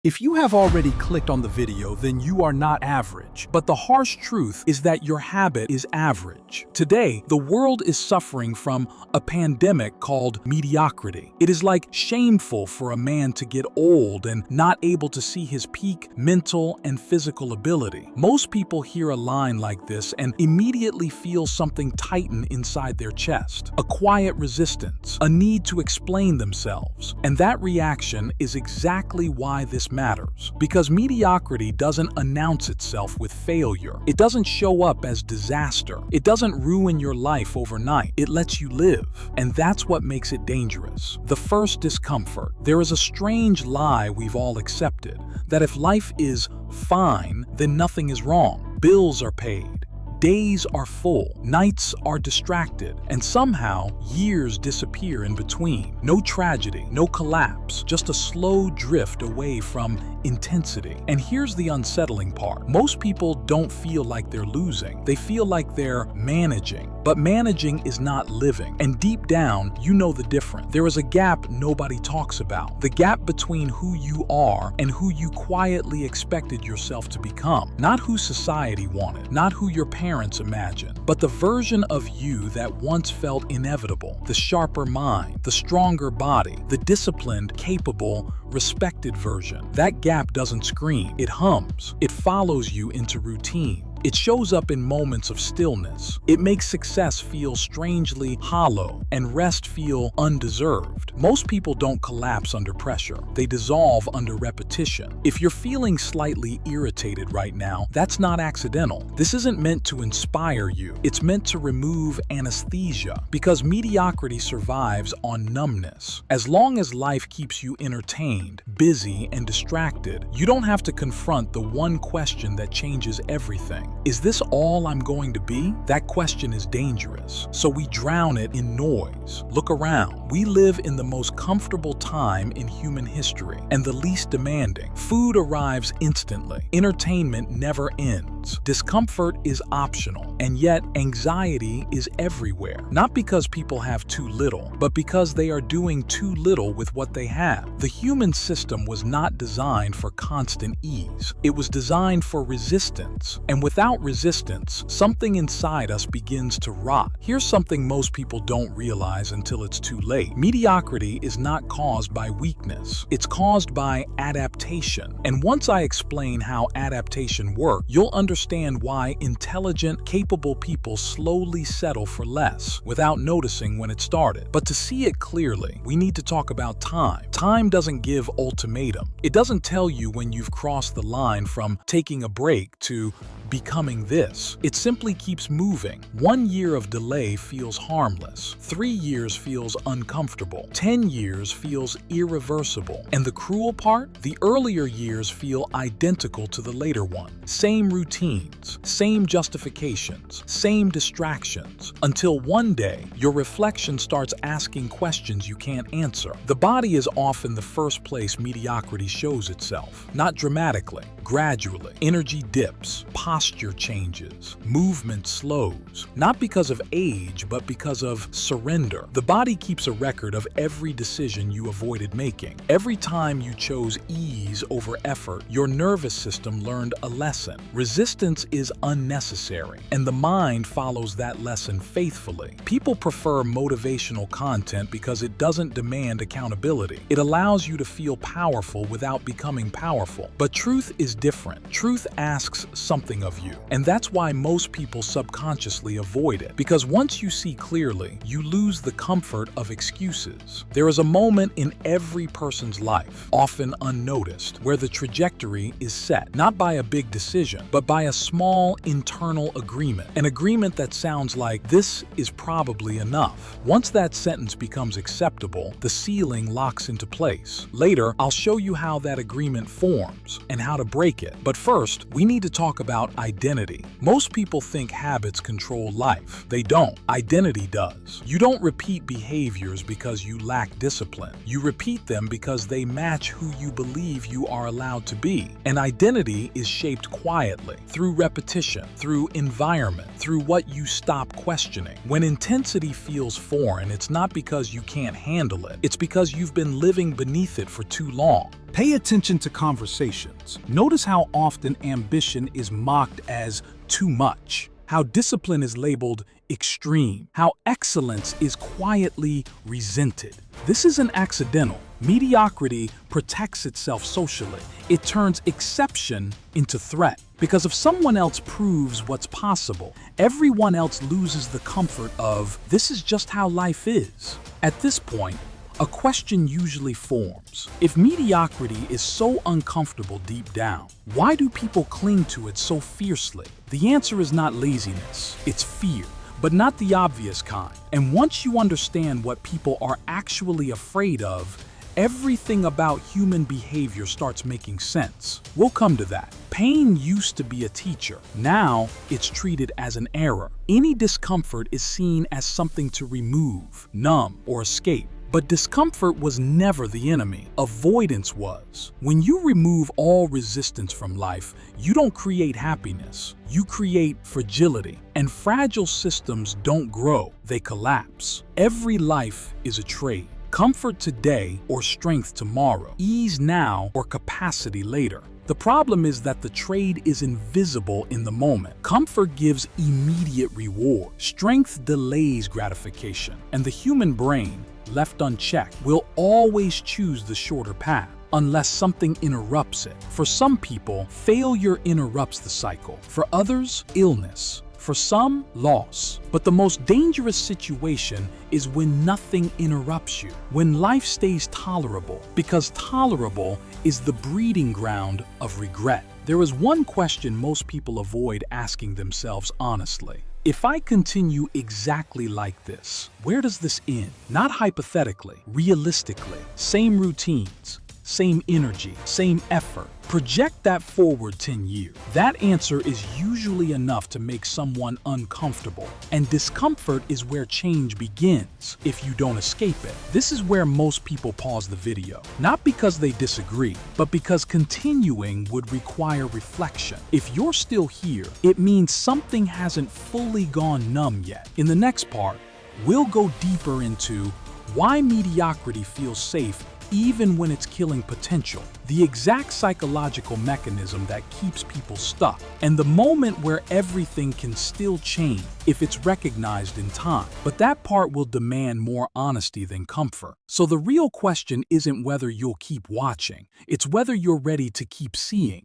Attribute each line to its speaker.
Speaker 1: If you have already clicked on the video, then you are not average. But the harsh truth is that your habit is average. Today, the world is suffering from a pandemic called mediocrity. It is like shameful for a man to get old and not able to see his peak mental and physical ability. Most people hear a line like this and immediately feel something tighten inside their chest, a quiet resistance, a need to explain themselves. And that reaction is exactly why this matters. Because mediocrity doesn't announce itself with failure. It doesn't show up as disaster. It doesn't ruin your life overnight. It lets you live. And that's what makes it dangerous. The first discomfort. There is a strange lie we've all accepted, that if life is fine, then nothing is wrong. Bills are paid. Days are full, nights are distracted, and somehow years disappear in between. No tragedy, no collapse, just a slow drift away from intensity. And here's the unsettling part. Most people don't feel like they're losing. They feel like they're managing. But managing is not living. And deep down, you know the difference. There is a gap nobody talks about. The gap between who you are and who you quietly expected yourself to become. Not who society wanted, not who your parents imagined, but the version of you that once felt inevitable. The sharper mind, the stronger body, the disciplined, capable, respected version. That gap doesn't scream, it hums. It follows you into routine. It shows up in moments of stillness. It makes success feel strangely hollow and rest feel undeserved. Most people don't collapse under pressure. They dissolve under repetition. If you're feeling slightly irritated right now, that's not accidental. This isn't meant to inspire you. It's meant to remove anesthesia, because mediocrity survives on numbness. As long as life keeps you entertained, busy, and distracted, you don't have to confront the one question that changes everything. Is this all I'm going to be? That question is dangerous, so we drown it in noise. Look around. We live in the most comfortable time in human history, and the least demanding. Food arrives instantly. Entertainment never ends. Discomfort is optional, and yet anxiety is everywhere. Not because people have too little, but because they are doing too little with what they have. The human system was not designed for constant ease. It was designed for resistance, and without resistance, something inside us begins to rot. Here's something most people don't realize until it's too late. Mediocrity is not caused by weakness. It's caused by adaptation. And once I explain how adaptation works, you'll understand why intelligent, capable people slowly settle for less without noticing when it started. But to see it clearly, we need to talk about time. Time doesn't give ultimatum. It doesn't tell you when you've crossed the line from taking a break to becoming this. It simply keeps moving. 1 year of delay feels harmless. 3 years feels uncomfortable. 10 years feels irreversible. And the cruel part? The earlier years feel identical to the later one. Same routines, same justifications, same distractions, until one day your reflection starts asking questions you can't answer. The body is often the first place mediocrity shows itself. Not dramatically, gradually. Energy dips, posture changes, movement slows, not because of age, but because of surrender. The body keeps a record of every decision you avoided making. Every time you chose ease over effort, your nervous system learned a lesson. Resistance is unnecessary, and the mind follows that lesson faithfully. People prefer motivational content because it doesn't demand accountability. It allows you to feel powerful without becoming powerful. But truth is different. Truth asks something of you. And that's why most people subconsciously avoid it. Because once you see clearly, you lose the comfort of excuses. There is a moment in every person's life, often unnoticed, where the trajectory is set, not by a big decision, but by a small internal agreement. An agreement that sounds like, "This is probably enough." Once that sentence becomes acceptable, the ceiling locks into place. Later, I'll show you how that agreement forms and how to break it. But first, we need to talk about identity. Most people think habits control life. They don't. Identity does. You don't repeat behaviors because you lack discipline. You repeat them because they match who you believe you are allowed to be. And identity is shaped quietly, through repetition, through environment, through what you stop questioning. When intensity feels foreign, it's not because you can't handle it. It's because you've been living beneath it for too long. Pay attention to conversations. Notice how often ambition is mocked as too much, how discipline is labeled extreme, how excellence is quietly resented. This isn't accidental. Mediocrity protects itself socially. It turns exception into threat. Because if someone else proves what's possible, everyone else loses the comfort of, this is just how life is. At this point, a question usually forms. If mediocrity is so uncomfortable deep down, why do people cling to it so fiercely? The answer is not laziness, it's fear. But not the obvious kind. And once you understand what people are actually afraid of, everything about human behavior starts making sense. We'll come to that. Pain used to be a teacher. Now, it's treated as an error. Any discomfort is seen as something to remove, numb, or escape. But discomfort was never the enemy. Avoidance was. When you remove all resistance from life, you don't create happiness. You create fragility. And fragile systems don't grow, they collapse. Every life is a trade. Comfort today or strength tomorrow. Ease now or capacity later. The problem is that the trade is invisible in the moment. Comfort gives immediate reward. Strength delays gratification. And the human brain, left unchecked, will always choose the shorter path unless something interrupts it. For some people, failure interrupts the cycle. For others, illness. For some, loss. But the most dangerous situation is when nothing interrupts you, when life stays tolerable, because tolerable is the breeding ground of regret. There is one question most people avoid asking themselves honestly. If I continue exactly like this, where does this end? Not hypothetically, realistically. Same routines, same energy, same effort. Project that forward 10 years. That answer is usually enough to make someone uncomfortable. And discomfort is where change begins, if you don't escape it. This is where most people pause the video. Not because they disagree, but because continuing would require reflection. If you're still here, it means something hasn't fully gone numb yet. In the next part, we'll go deeper into why mediocrity feels safe even when it's killing potential, the exact psychological mechanism that keeps people stuck, and the moment where everything can still change if it's recognized in time. But that part will demand more honesty than comfort. So the real question isn't whether you'll keep watching, it's whether you're ready to keep seeing.